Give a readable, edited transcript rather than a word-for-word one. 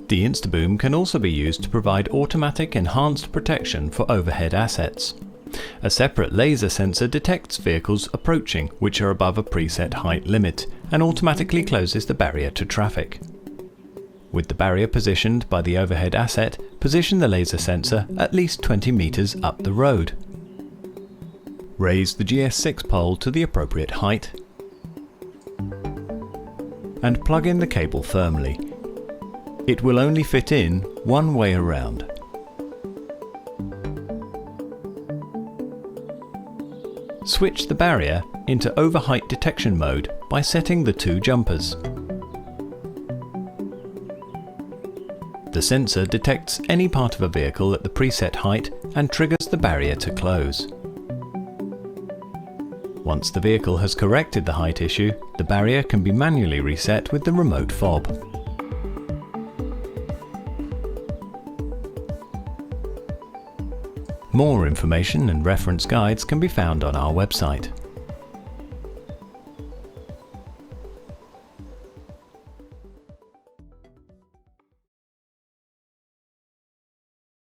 The INSTABOOM can also be used to provide automatic enhanced protection for overhead assets. A separate laser sensor detects vehicles approaching which are above a preset height limit and automatically closes the barrier to traffic. With the barrier positioned by the overhead asset, position the laser sensor at least 20 meters up the road. Raise the GS6 pole to the appropriate height and plug in the cable firmly. It will only fit in one way around. Switch the barrier into overheight detection mode by setting the two jumpers. The sensor detects any part of a vehicle at the preset height and triggers the barrier to close. Once the vehicle has corrected the height issue, the barrier can be manually reset with the remote fob. More information and reference guides can be found on our website.